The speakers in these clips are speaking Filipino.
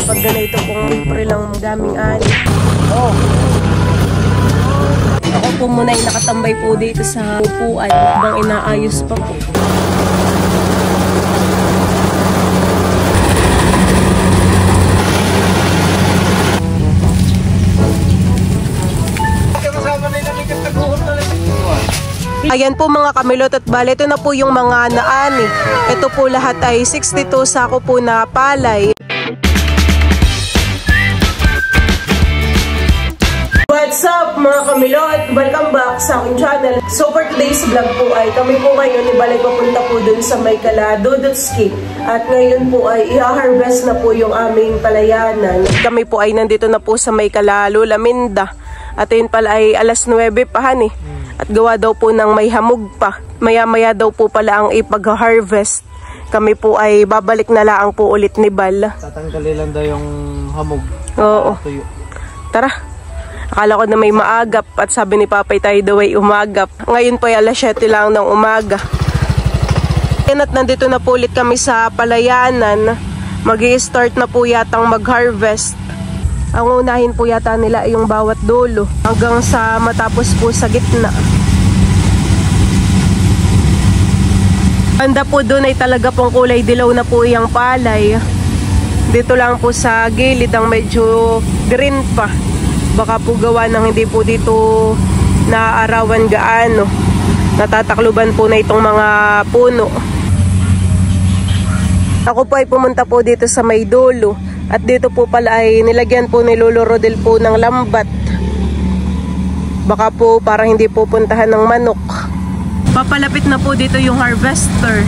Pag ganito pong April lang daming ani. Ako po muna ay nakatambay po dito sa upuan habang inaayos pa po. Ayan po mga kamilot at bale, ito na po yung mga naani. Ito po lahat ay 62 sako po na palay. What's up mga kamilot? Welcome back sa aking channel. So for today's vlog po ay kami po ngayon ibalik papunta po dun sa Maykala Dudutski. At ngayon po ay i-harvest na po yung aming palayanan. Kami po ay nandito na po sa Maykala Lulaminda. At yun pala ay alas 9 pa han eh. At gawa daw po ng may hamog pa. Maya-maya daw po pala ang ipag-harvest. Kami po ay babalik na lang po ulit ni Bal. Tatanggalin lang daw yung hamog. Oo. Tara. Akala ko na may maagap at sabi ni Papay tayo daw ay umagap. Ngayon po ay alas 7 lang ng umaga. At nandito na po ulit kami sa palayanan. Mag-i-start na po yatang mag-harvest. Ang unahin po yata nila ay yung bawat dulo hanggang sa matapos po sa gitna. Banda po doon ay talaga pong kulay dilaw na po yung palay. Dito lang po sa gilid ang medyo green pa. Baka po gawa ng hindi po dito naaarawan gaano. Natatakluban po na itong mga puno. Ako po ay pumunta po dito sa may dulo. At dito po pala ay nilagyan po ni Lolo Rodel po ng lambat. Baka po para hindi po puntahan ng manok. Papalapit na po dito yung harvester.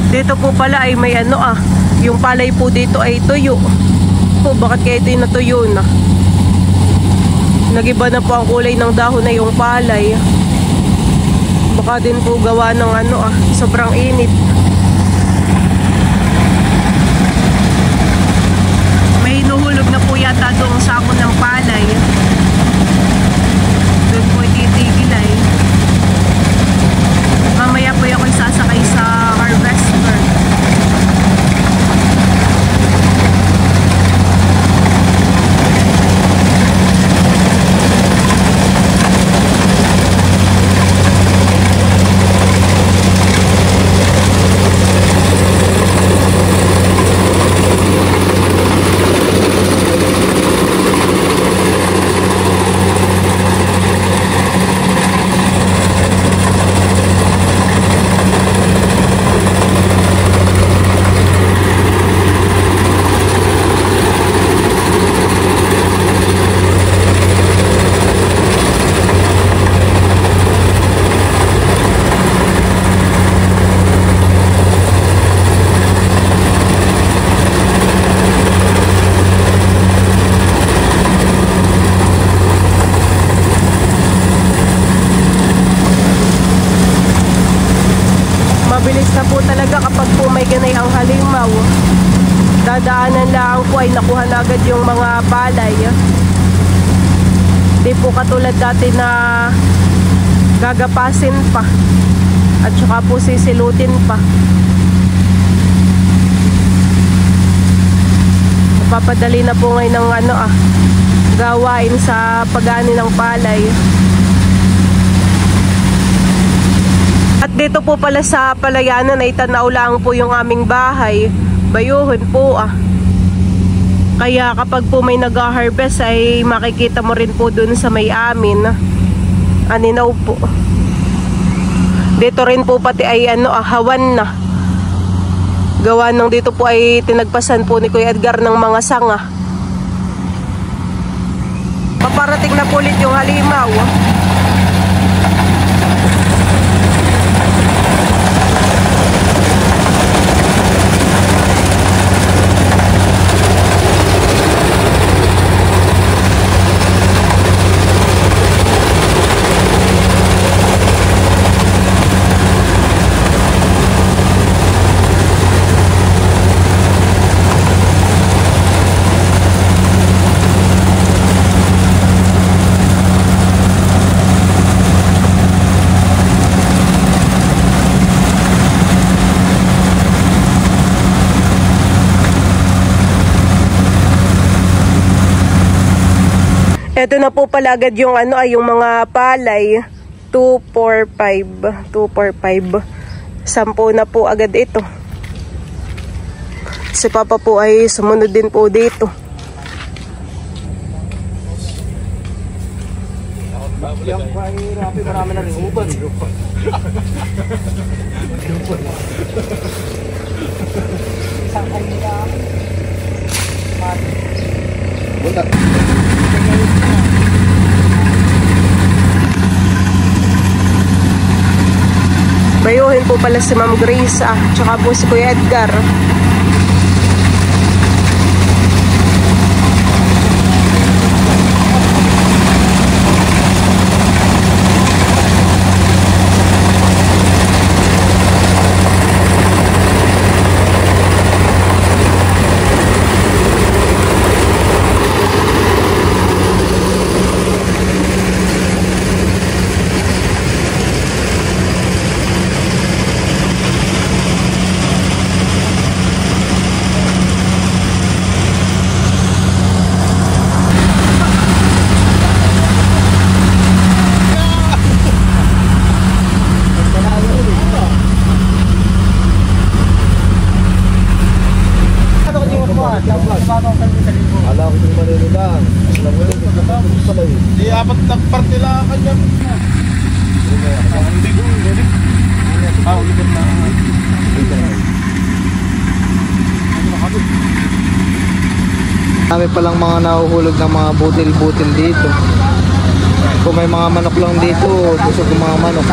Dito po pala ay may yung palay po dito ay tuyo. Po, bakit kaya ito yung natuyo na? Nagiba na po ang kulay ng dahon na yung palay. Baka din po gawa ng sobrang init. Nuhulog na po yata doong sako ng palay. Doon po ititigilay. Mamaya po ako sasakay sa harvester. Mabilis na po talaga kapag po may ganay ang halimaw. Dadaanan lang po ay nakuha na agad yung mga palay. Di po katulad dati na gagapasin pa at saka po sisilutin pa. Napapadali na po ngayon ng gawain sa pag-ani ng palay. At dito po pala sa palayanan ay tanaw lang po yung aming bahay. Bayuhon po Kaya kapag po may nag-harvest ay makikita mo rin po dun sa may amin. Aninaw po. Dito rin po pati ay hawan na. Gawa nang dito po ay tinagpasan po ni Kuya Edgar ng mga sanga. Paparating na po ulit yung halimaw. Ito na po pala agad yung ano ay yung mga palay. 245. 10 na po agad ito. Si Papa po ay sumunod din po dito. Marami na rin uban. Bayuhin po pala si Ma'am Grace tsaka po si Kuya Edgar. Kami palang mga nahuhulog ng mga butil-butil dito. Kung may mga manok lang dito, busog ng mga manok.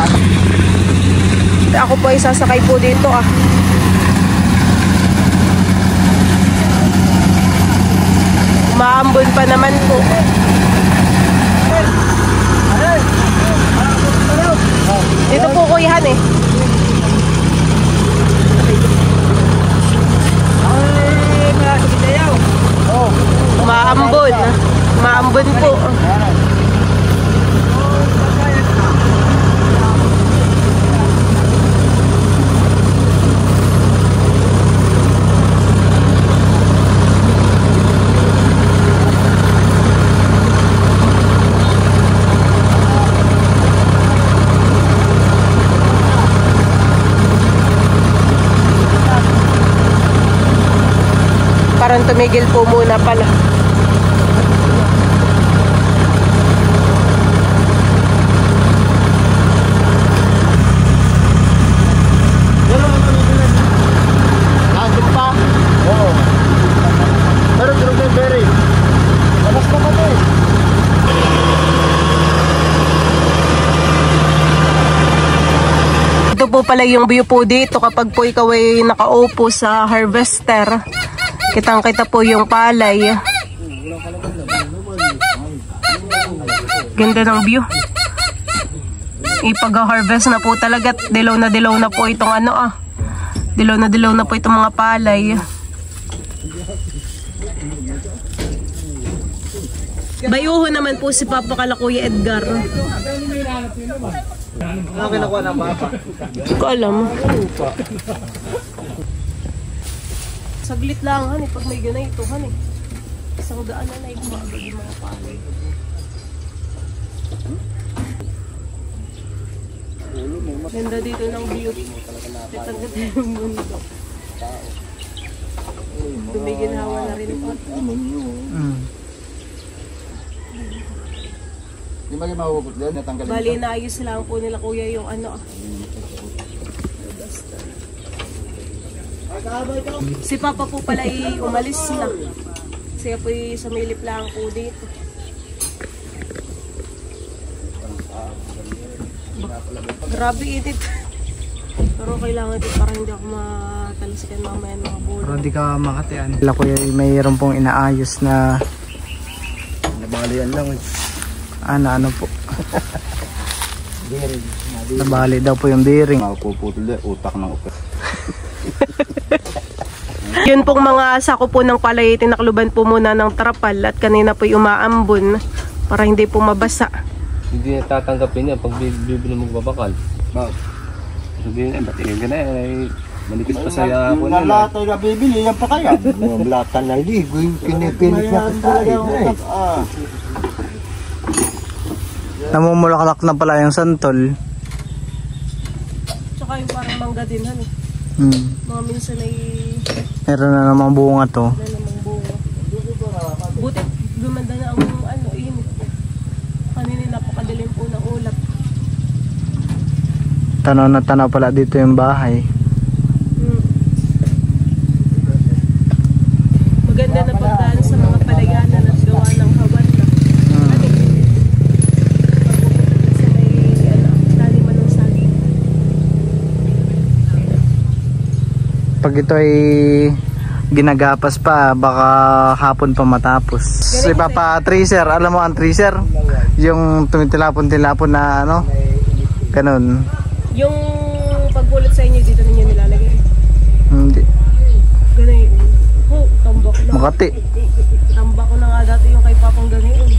Ako po ay sasakay po dito Maambon pa naman po. Dito po kuyahan Maambon. Maambon po. Parang tumigil po muna pala. Ito po pala yung view po dito kapag po ikaw ay nakaupo sa harvester. Kitang-kita po yung palay. Ganda ng view. Ipag-harvest na po talaga. Dilaw na po itong Dilaw na po itong mga palay. Bayuho naman po si Papa kala Kuya Edgar. Ano kinakuha ng Papa? Hindi ko alam. Saglit lang pag may ganito isang daan na ibumagod yung mga palay. Ganda dito ng view. Tatanggat na yung mundo. Tumiginhawa na rin po. Di ba kayo mahuhugot din? Natanggalin Bali, naayos lang po nila kuya yung Si Papa po pala umalis na. Siya po sumilip lang po dito. Grabe init. Pero kailangan ito para hindi ako matalasikan mamaya ng mga bulo. Pero hindi ka makatian. Wala ko mayroon pong inaayos na nabalian lang ano po. Bearing. Nabali daw po yung bearing. Mapuputol din, utak ng upat. Yun pong mga sako po ng palay, tinakluban po muna ng trapal at kanina po umaambon para hindi po mabasa. Hindi na tatanggapin niya pag bibili mo babakal. Sabihin ba't ka na manipis pa saya ako na. Nalata na bibili, yan pa kaya. Mga lata na ligo, yung kinipinit na kaya. Namumulaklak na pala yung santol. Tsaka yung parang mangga din, han. Mga minsan ay... Meron na namang bunga to. Meron namang bunga. Buti, gumanda na ang ano, init. Kanina napakadilim po ng ulap. Tanaw na tanaw pala dito yung bahay. Maganda na pagdaan sa mga palayanan at gawa ng hawan na. Sa may taliman ng saging. Pag ito ay ginagapas pa, baka hapon pa matapos. Si Papa Tracer, alam mo ang tracer? Yung tumitilapon-tilapon na ano? Ganun. Yung pagpulot sa inyo, dito ninyo nilalagay? Hindi. Ganun. Oh, tambak na. Makati. Tambak ko na nga dati yung kay Papang ganun.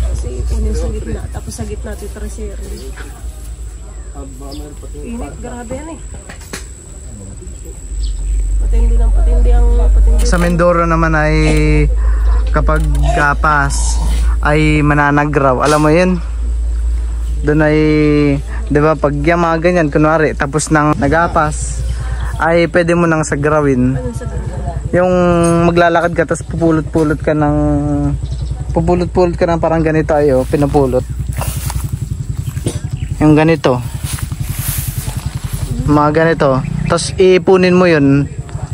Kasi punin sa gitna, tapos sa gitna ito tracer. Init, grabe yan eh. Patindi ng patindi ang patindi. Sa Mindoro naman ay kapag gapas ay mananagraw. Alam mo yun? Doon ay, di ba, pag yung mga ganyan, kunwari, tapos nang nagapas, ay pwede mo nang sagrawin. Yung maglalakad ka, tapos pupulot-pulot ka ng, parang ganito ayo, pinupulot. Yung ganito. Mga ganito. Tapos iipunin mo yun.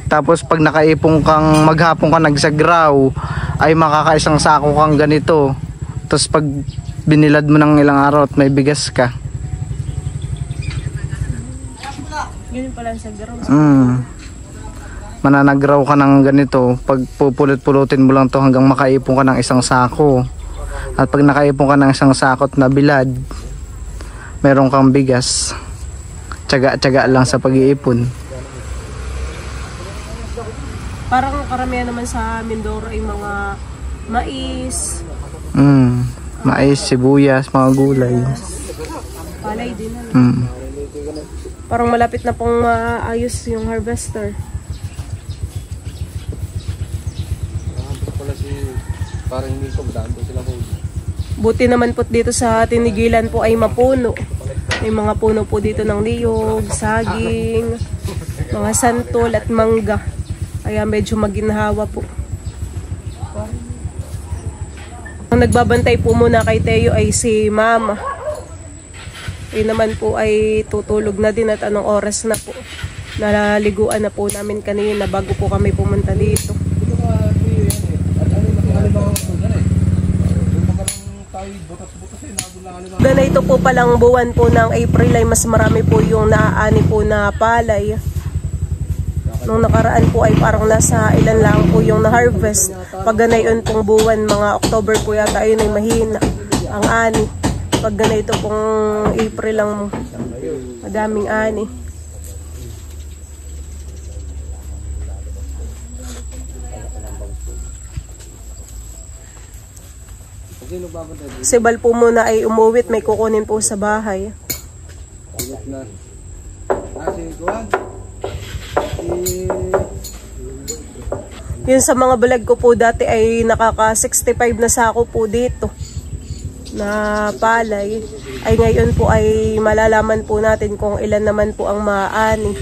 Tapos pag nakaipong kang, maghapon ka nagsagraw, ay makakaisang sako kang ganito. Tapos pag binilad mo ng ilang araw at may bigas ka. Ganyan pala sa garaw. Mananagraw ka ng ganito. Pag pupulot-pulutin mo lang to hanggang makaipon ka ng isang sako. At pag nakaipon ka ng isang sako at nabilad, meron kang bigas. Tiyaga-tiyaga lang sa pag-iipon. Parang karamihan naman sa Mindoro ay mga mais. Mais, sibuyas, mga gulay. Palay din. Parang malapit na pong maayos yung harvester. Parang hindi ko daan doon sila po. Buti naman po dito sa tinigilan po ay mapuno. May mga puno po dito ng niyog, saging, mga santol at mangga. Kaya medyo maginhawa po. Ang nagbabantay po muna kay Teo ay si Mama. Yun naman po ay tutulog na din at anong oras na po. Naliliguan na po namin kanina bago po kami pumunta dito. Ganito po palang buwan po ng April ay mas marami po yung naaani po na palay. Nung nakaraan po ay parang nasa ilan lang po yung na-harvest. Pag ganayon pong buwan, mga October po yata, ayun ay mahina ang ani. Pag ganito pong April lang, madaming ani. Si Bal po muna ay umuwit, may kukunin po sa bahay. Yun sa mga vlog ko po dati ay nakaka 65 na sako po dito na palay. Ay ngayon po ay malalaman po natin kung ilan naman po ang maaani.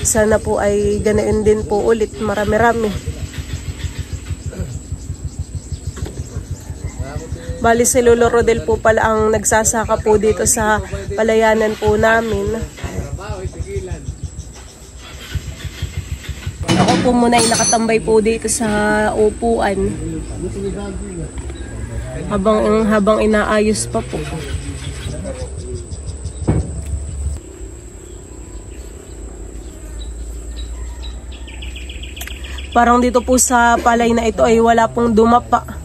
Sana po ay ganoon din po ulit, marami-rami. Bali si Lolo Rodel po pala ang nagsasaka po dito sa palayanan po namin. Ako po muna ay nakatambay po dito sa upuan. Habang inaayos pa po. Parang dito po sa palay na ito ay wala pong dumapa.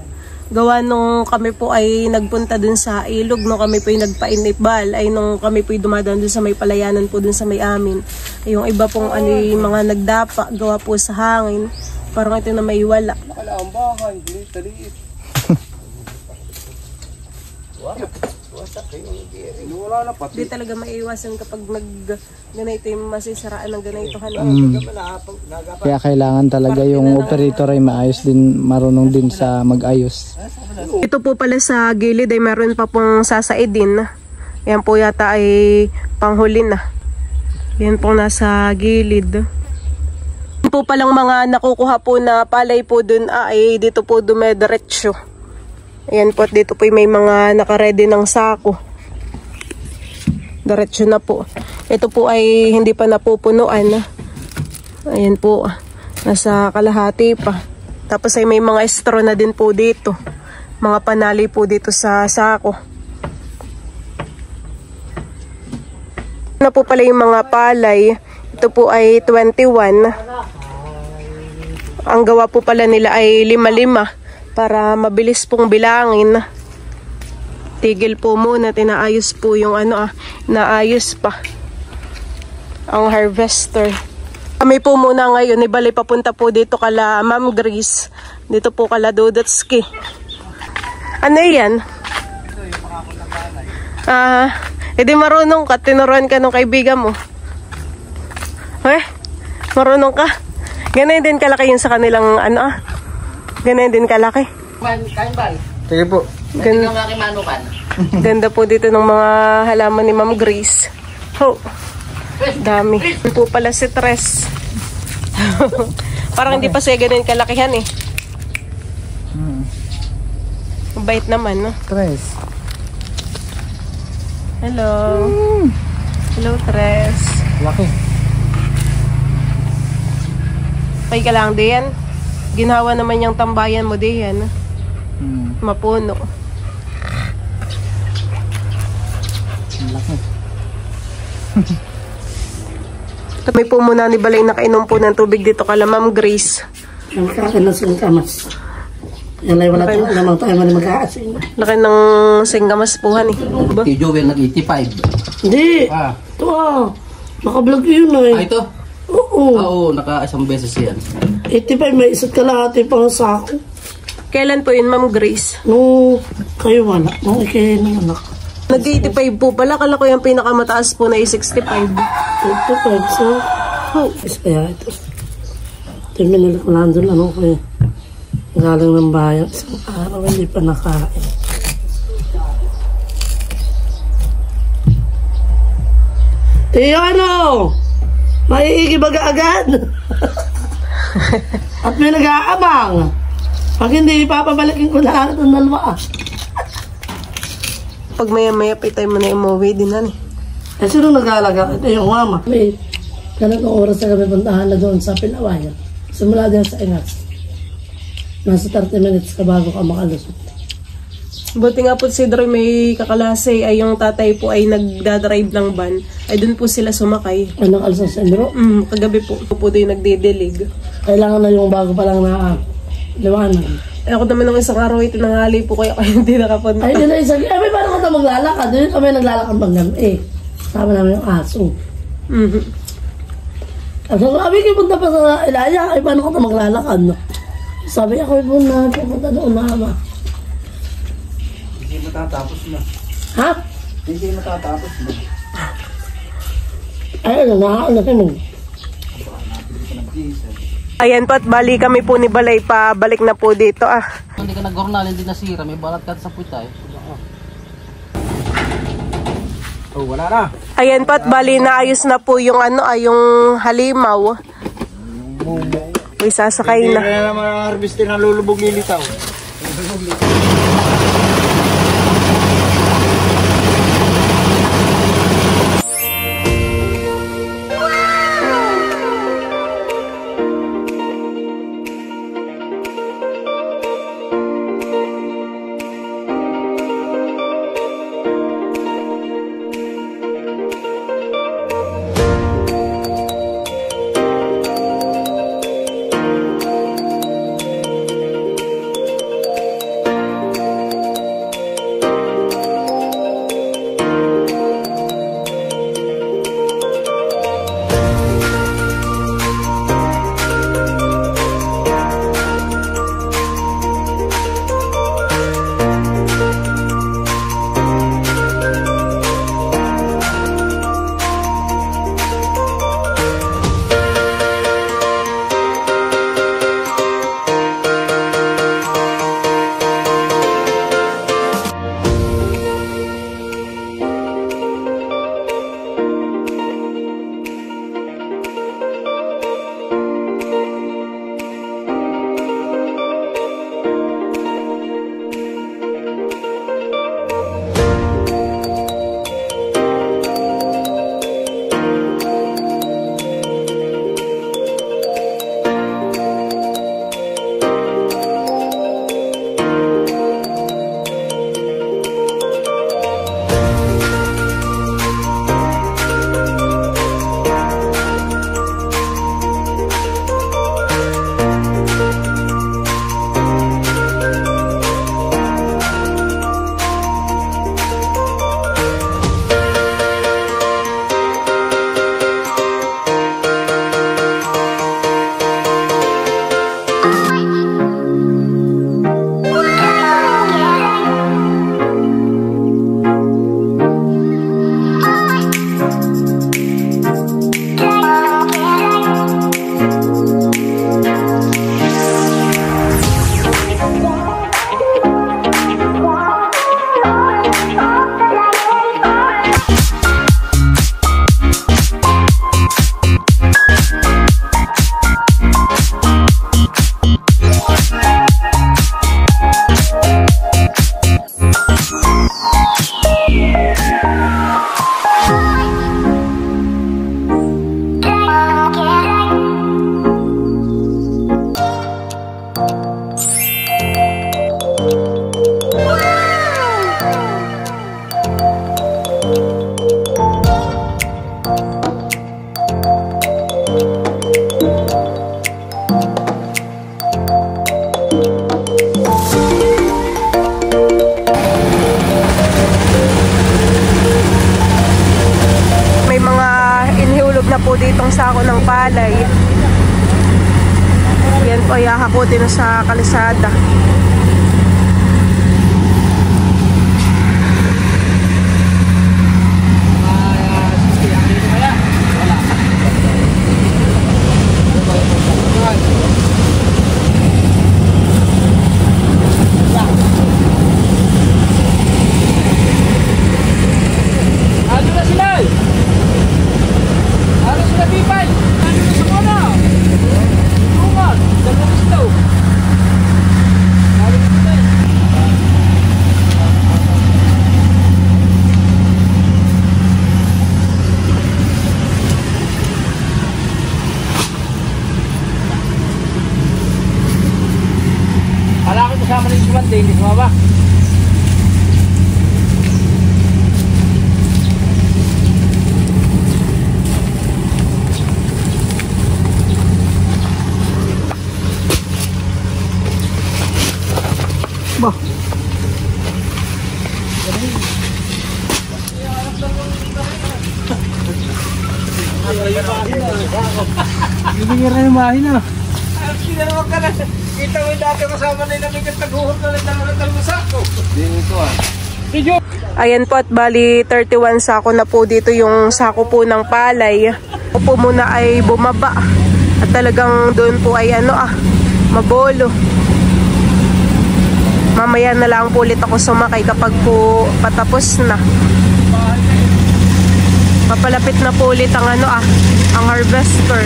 Gawa nung kami po ay nagpunta dun sa ilog, nung kami po ay nagpa-inipbal, ay nung kami po ay dumadaan dun sa may palayanan po dun sa may amin. Ay yung iba pong mga nagdapa, gawa po sa hangin. Parang ito na may wala. Wala ang bahay, taliit. Wala na pati. Di talaga maiwasan kapag ganito yung masisiraan ng ganito. Kaya kailangan talaga yung operator ay maayos din, marunong din sa mag-ayos. Ito po pala sa gilid ay meron pa pong sasaidin. Yan po yata ay panghuli na. Yan po nasa gilid. Yan po palang mga nakukuha po na palay po dun ay dito po dumediretso. Ayan po, dito po may mga nakaredy ng sako. Diretso na po. Ito po ay hindi pa napupunuan. Ayan po, nasa kalahati pa. Tapos ay may mga straw na din po dito. Mga panali po dito sa sako. Ano po pala yung mga palay? Ito po ay 21. Ang gawa po pala nila ay 5-5 para mabilis pong bilangin. Tigil po muna, tinaayos po yung naayos pa ang harvester. Kami po muna ngayon, ibalik papunta po dito kala Ma'am Grace. Dito po kala Dudotski. Ano yan? Edi marunong ka, tinuruan ka ng kaibigan mo. Marunong ka? Ganun din kalaki yun sa kanilang ganun din kalaki. Kain ba? Sige po. Ganda po dito ng mga halaman ni Ma'am Grace. Dami. Po pala si Tres. Parang hindi pa siya ganun kalakihan eh. Bait naman, no? Tres. Hello. Hello, Tres. Laki. Pay ka lang diyan. Ginhawa naman yung tambayan mo diyan. Mapuno. Laki. Kami po muna ni Balay nakainom po ng tubig dito kala Ma'am Grace. Ang kain ng singkamas. Yan ay wala tayo namang tayo man mag-aasin. Laki ng singkamas puhan eh. Diba? Si Joel nag-85. Hindi. Ito naka-vlog yun eh. Ito? Oo. Oo, naka-isang beses yan. 85 may isa't kalahati pang sako. Kailan po yun Ma'am Grace? Nung kayo wala. Nung ikaw ng anak. Nag-85 po pala. Kala ko yung pinakamataas po na 65. 85 so. Is kaya ito. Ito yung minalakulandon ano ko eh. Galing ng bayan. Isang araw hindi pa nakain. Tiyo maiigibag agad. At may nag-aabang. Pag hindi, papabalikin ko lahat ng dalawa. Pag maya-maya pa tayo mo na umuwi din na eh. Eh, sino nag-aalaga? Ito yung mama. May talagang oras na kami puntahan na doon sa Pinawayan. Simula din sa Ingas. Nasa 30 minutes ka bago ka makalusot. Buti nga po si Droy may kakalase ay yung tatay po ay nagdadrive ng van. Ay dun po sila sumakay. Ano kalsa sa Indro? Kagabi po. Po doon nagdidilig. Kailangan na yung bago pa lang na liwanag. Eh, ako naman ng isang araw ito nanghali po kayo hindi nakapunta. Ay, yun ay sabi. Ay, paano ka maglalakad? Doon kami naglalakad pag gabi. Sama namin yung aso. Sabi kayo punta pa sa Ilaya. Ay, paano ka maglalakad? No? Sabi ako, na pupunta doon mama. Hindi matatapos na. Ha? Hindi matatapos na. Ay, ano mo? Ayan po at bali kami po ni Balay pa balik na po dito Hindi ka nag-gornal, hindi nasira. May balat ka sa puwitay. Oh, wala na. Ayan po at bali naayos na po yung yung halimaw. May sasakay Hindi na. na naman ang harvestin ng lulubog lilitaw. sako ng palay. Yan po ay hahakutin na sa kalsada. Kasama rin si Mande, hindi sumaba. Bah. Bibigyan na yung mahina. Sinanawag ka na. Kita mo yung dati kasama na yung nabigat naghuhod na lang ng talmusako. Dito ah. Ayan po at bali 31 sako na po dito yung sako po ng palay. Ako po muna ay bumaba. At talagang doon po ay mabolo. Mamaya na lang po ulit ako sumakay kapag po patapos na. Papalapit na po ulit ang ang harvester.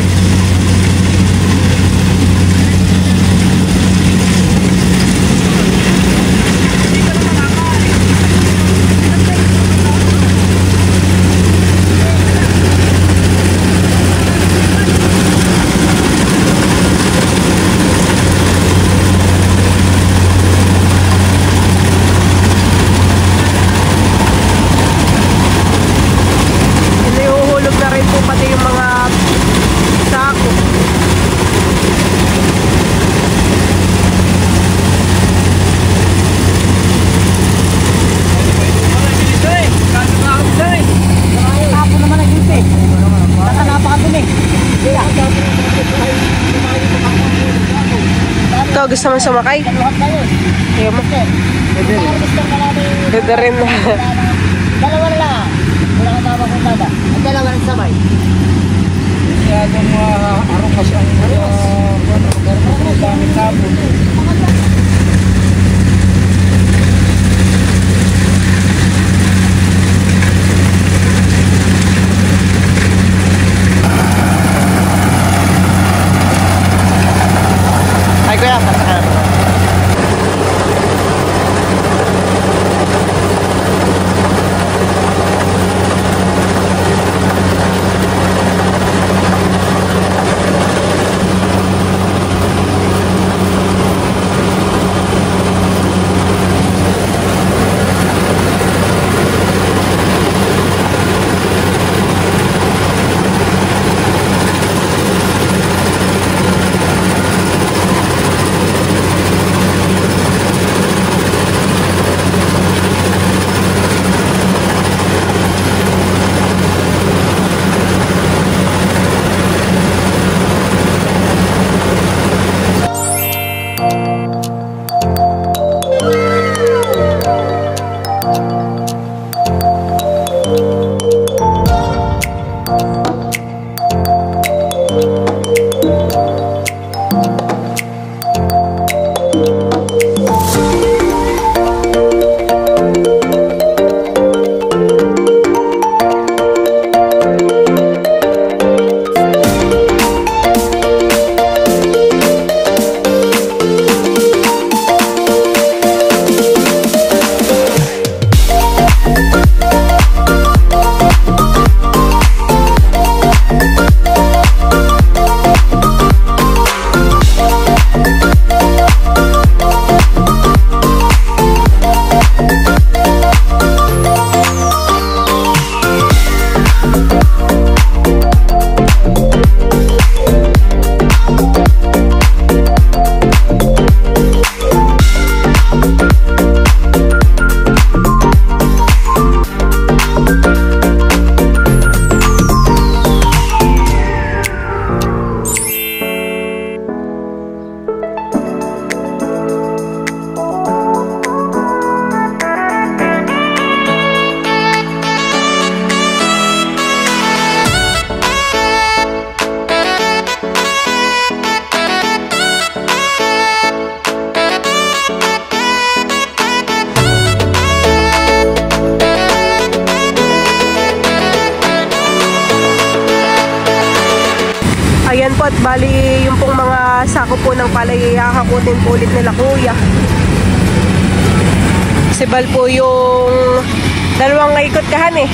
Ikaw, gusto mo sumakay? Ayaw mo? Ganda rin. Dalawa na lang. Wala kang mapapuntada. Ang dalawa ng sabay. Kaya itong arong kasi ang daming sabon. Ay kuya, pasakay. Bali, yung pong mga sako po ng palay, hakutin po ulit nila kuya. Sibal po yung dalawang ikot kahan eh.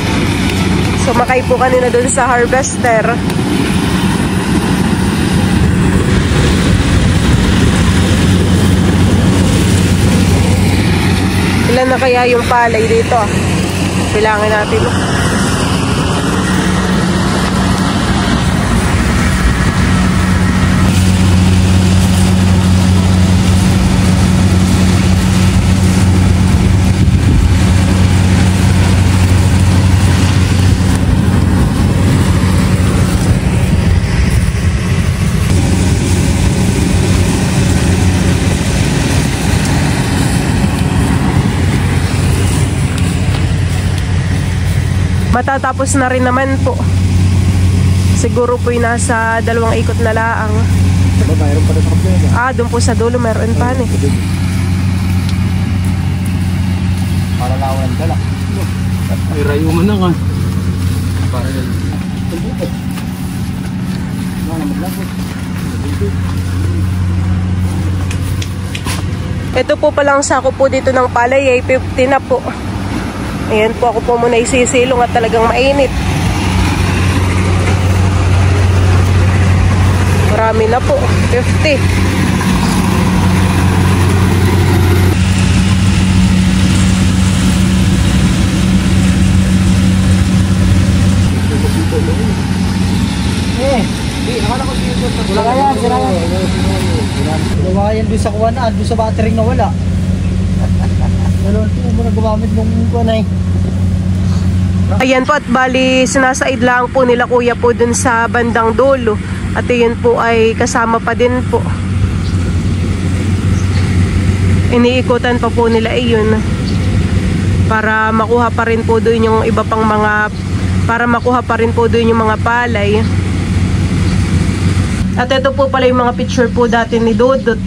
Sumakay po kanina dun sa harvester. Ilan na kaya yung palay dito? Bilangin natin. Matatapos na rin naman po. Siguro po yung nasa 2 ikot na laang. Mayroon pa rin ako na. Doon po sa dulo meron pa eh. Para lawan ka lang. Ay, rayo mo na nga. Para yan. Ito po palang sako po dito ng palay ay 50 na po. Ayan po, ako po muna isisilong at talagang mainit. Marami na po, 50. Gawayan doon sa kuwanaan, doon sa battery na wala. Dalawang po mo na gumamit ng kuwanay. Ayan po, at bali sinasaid lang po nila kuya po dun sa bandang dulo. At yun po ay kasama pa din po. Iniikutan pa po nila iyon. Para makuha pa rin po doon yung iba pang mga, para makuha pa rin po doon yung mga palay. At ito po pala yung mga picture po dati ni Dodot.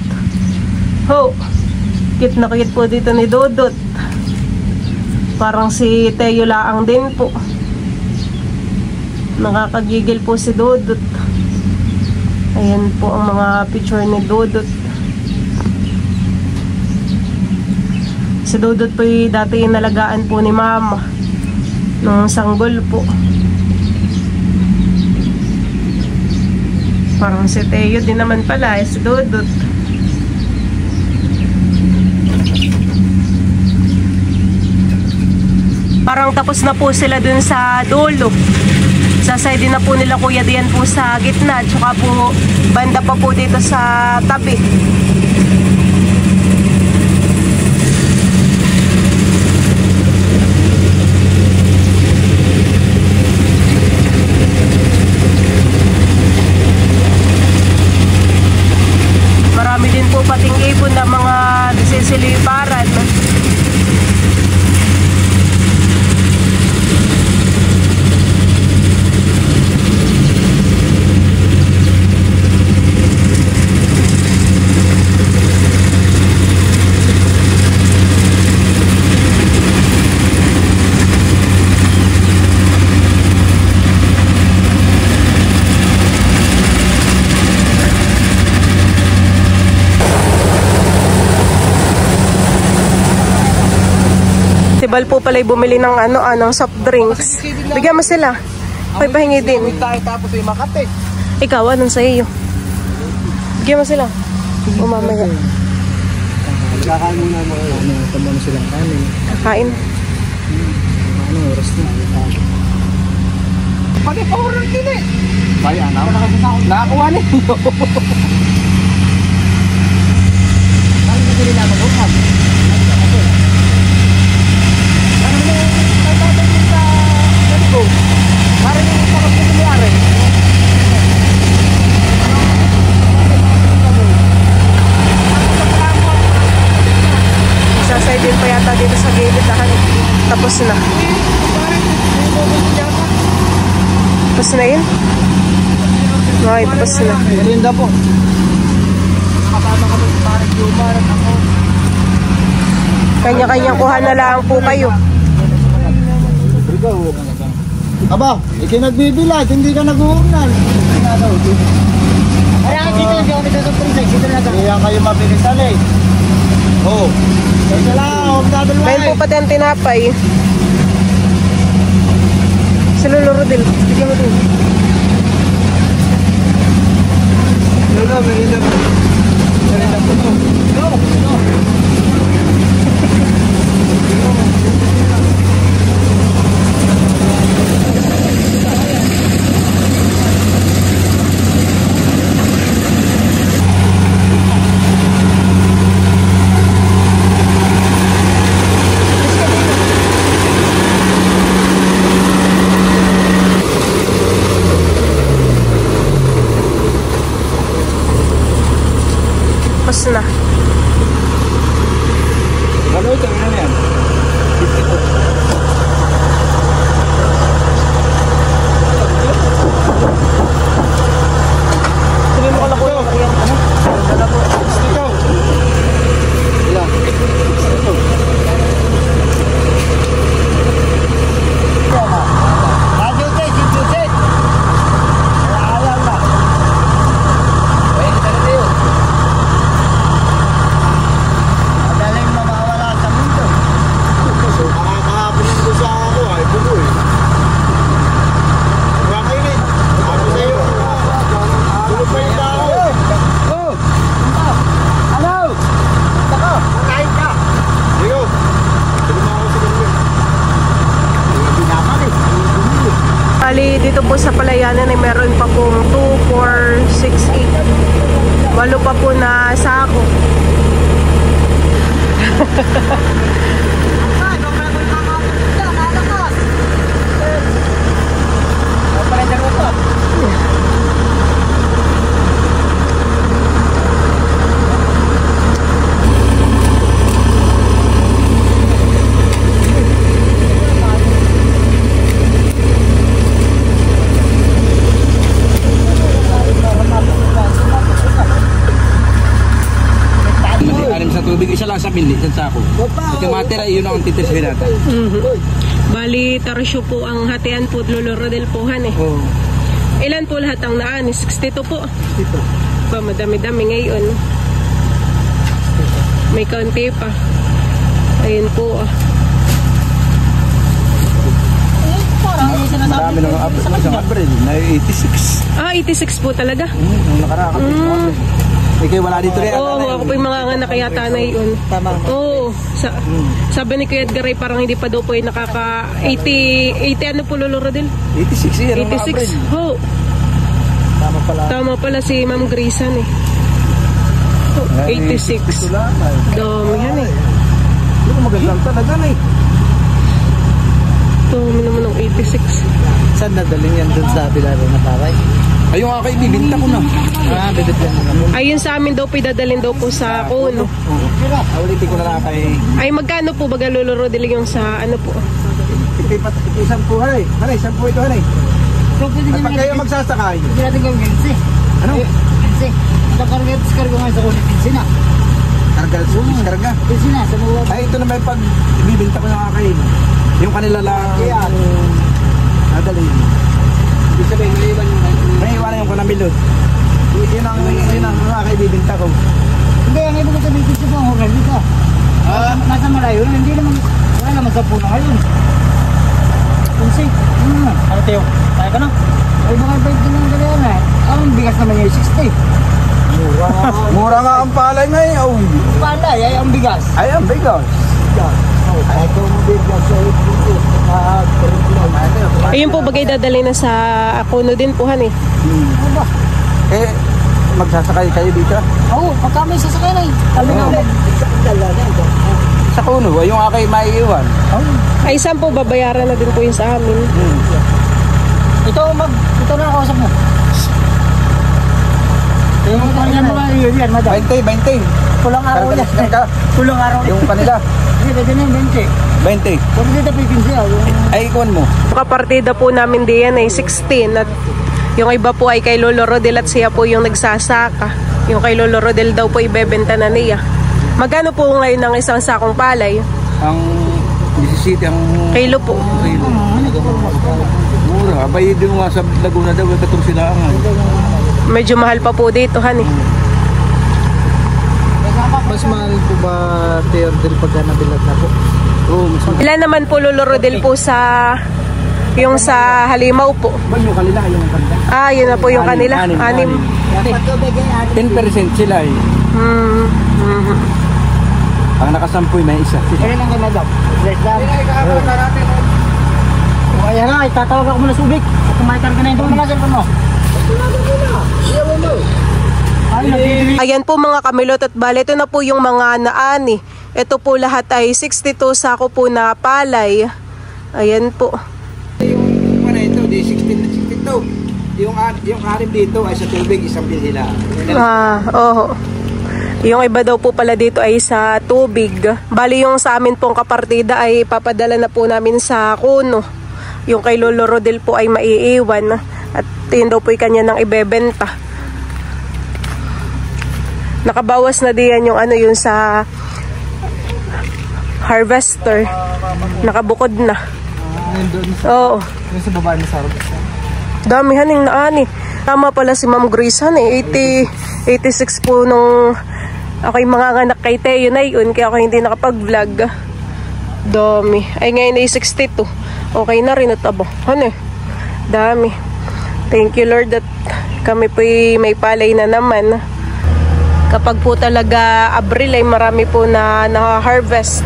Ho! Kit na kit po dito ni Dodot. Parang si Teo Laang din po. Nakakagigil po si Dodot. Ayan po ang mga picture ni Dodot. Si Dodot po yung dati inalagaan po ni Mama nung sanggol po. Parang si Teo din naman pala si Dodot. Parang tapos na po sila dun sa dulo. Sasay din na po nila kuya diyan po sa gitna. Tsaka po banda pa po dito sa tabi. Marami din po pating ibon na mga sisiliparan. Bal po pala bumili ng ng soft drinks. Bigyan mo sila. May pahingi din. Tapos ay Makati. Ikaw, anong sa iyo? Bigyan mo sila. O mamaya. Kakain muna mo. Tama mo silang kanin. Kain. Ano oras na? Pati pa oras din eh. Kaya na. Nakakuha nito. Ano hindi nila mag-ukap? Sasay din pa yata dito sa gilid. Tapos na. Tapos na yun? Okay, tapos na. Malinda po. Kanya-kanyang kuha na lang po kayo. Aba, ikinagbibilad, hindi ka nag-uumnan. Kaya kayo mabilisan eh. Oo. Kaya lang, dadalwa Mayroon po pati ang tinapay. Si Lolo Rodel. Bigyan mo din. Lolo, may ilan. Salita po to. No. Tapos na. Ano ito? Ano yan? Sabi mo ka lang po yung kariyan. Ano po? Ito. Ilan? Ito. Bali, dito po sa Palayanan ay meron pa pong 2, 4, 6, 8. Walo pa po na sako. Tubig isa lang sa mili, isang sako. At yung matira, yun ang titirsin natin. Bali, tarsyo po ang hatian po, Lolo Rodel po han eh. Oo. Ilan po lahat ang naan? 62 po. Ito. Ba, madami-dami ngayon. May kaunti pa. Ayun po ah. Marami nang isang April, na 86. Ah, 86 po talaga? Nung nakarakan. Ikaw wala dito rin. Oo, ako po yung mga anak kaya tanay yun. Tama. Oo, sabi ni Kuya Edgar ay parang hindi pa daw po yung nakaka 80 ano po Lolo Rodel? 86 yan. 86. Oo. Tama pala. Tama pala si Ma'am Grisan eh. Oh, 86. Dami yan eh. Ito magandang talaga na eh. Dami naman ng 86. Saan nadaling yan dun sa Bilaro na Paray? Ayun nga kayo, bibinta ko na. Bibigyan mo na. Ayun sa amin daw po dadalhin daw po sa Kuno. Ulitin ko na lang kay... Ay magkano po baga Lolo Rodel yung sa ano po? Isang po, hanay. Hanay, isang po ito, hanay. At pag kayo magsasakay. Hindi natin gawin gansi. Ano? Gansi. Karga ngayon sa kulit. Gansi na. Karga, karga. Gansi na. Sa mga... Ay, ito na may pag ibibinta ko yung kakain. Yung kanila lang. Nadalhin. Ibig sabihin, may iwanan yung kanamilot. Yun ang kakaibibinta ko. Hindi, ang ibig sabihin ko sa mga hotel dito. Nasa malayo, hindi naman, wala naman sa puno ngayon. Gansi. Ano tayo? Kaya ka na? Ay, baka bait din ang gano'n eh. Ang bigas naman yung 60. Mura nga ang palay ngayon. Palay, ay ang bigas. Ay, ang bigas. Ayun po bagay dadalhin na sa Kuno din po han eh. Eh, magsasakay kayo dito? Oo, pagka may sasakay na eh. Kami namin. Sa Kuno, yung akay maiiwan. Ay saan po babayaran na din po yun sa amin. Ito na ang kausap mo. Yung kanila mo lang yun yan, madam. 20. Pulang araw yan. Pulang araw yan. Yung kanila, Hindi, pwede na yung 20. 20. Kung dito pipinsi Ay, ikuan mo. Kapartida po namin diyan ay 16 at yung iba po ay kay Lolo Rodel at siya po yung nagsasaka. Yung kay Lolo Rodel daw po ibebenta na niya. Magkano po ngayon ang isang sakong palay? Ang 17 ang Kilo po. mura. Abay, doon nga sa Laguna daw, katong sila ang Medyo mahal pa po dito, honey. Mas mahal po ba Teordel pagka nabilad na po? Oo, mas mahal. Ilan naman po Lolorodel po sa yung sa Halimaw po? Ba yung kanila, yung kanda? Ah, yun na po yung kanila. Anim. 10% sila eh. Ang nakasampoy may isa. Kailan ang ganda daw? Let's go. Kaya nga, itatawag ako muna sa ubik. Kumain ka na yung doon na cellphone mo. Ayan po mga kamilot at bale, ito na po yung mga naani. Ito po lahat ay 62 sako po na palay. Ayan po. Yung ano ito, di 62. Yung anim dito ay sa tubig, isang bilhila. Oo. Yung iba daw po pala dito ay sa tubig. Bali yung sa amin pong kapartida ay papadala na po namin sa Kuno. Yung kay Lolo Rodel po ay maiiwan. At yun daw po yung kanya nang ibebenta. Nakabawas na diyan yung ano yun sa harvester. Nakabukod na. Oo. Yung sa babae na sa harvester. Damihan yung naani. Tama pala si Ma'am Grace han eh. 86 po nung ako'y mga anak kay Teo na yun. Kaya ako hindi nakapag-vlog. Dami. Ay ngayon ay 62. Okay na rin at abo. Ano eh. Dami. Thank you Lord that kami po may palay na naman. Kapag po talaga Abril ay marami po na na-harvest.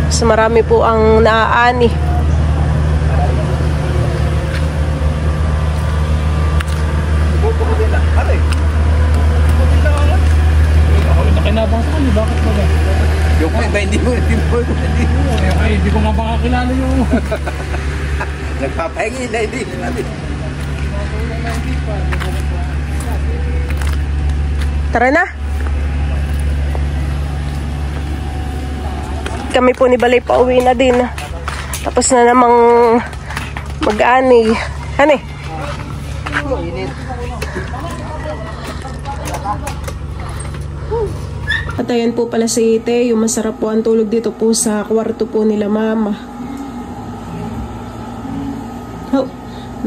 So marami po ang naaani. Nakinabang sa kanya, bakit ba ba? Yung iba hindi mo. Ay, hindi ko nga baka kilala yung... Nagpapahingi na hindi natin. Tara na. Kami po ni Balay pauwi na din. Tapos na namang mag-ani. Ano eh? At ayan po pala si Teo. Masarap po ang tulog dito po sa kwarto po nila mama. Oh,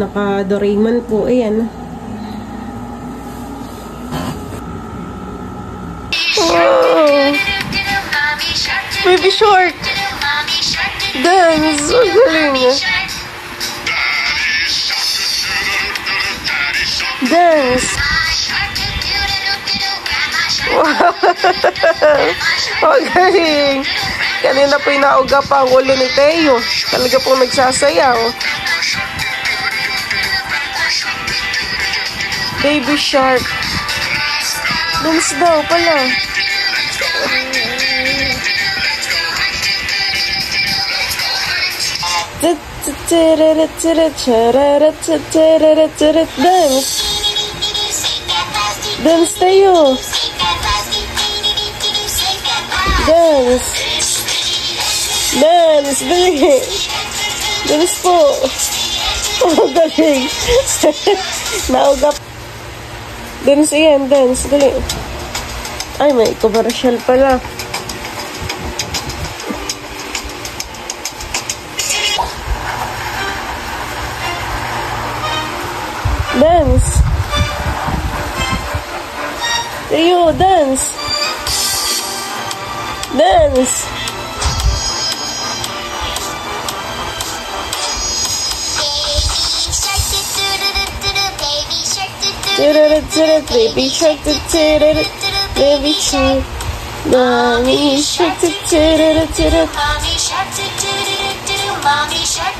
naka-Doraemon po. Ayan. Oh, Baby Shark. Dance. Ang galing. Dance. Wow. Ang galing. Kanina po inauga pa ang ulo ni Teo. Talaga po nagsasayaw. Baby Shark. Dance daw pala. Dance. Dance tayo. Dance. Dance. Dali. Dance po. Oh, galing. Naugap. Dance yan. Dance. Dali. Ay, may commercial pala. Dance. Ayo, dance. Dance. Baby shark, baby shark, mommy shark, mommy shark, mommy shark,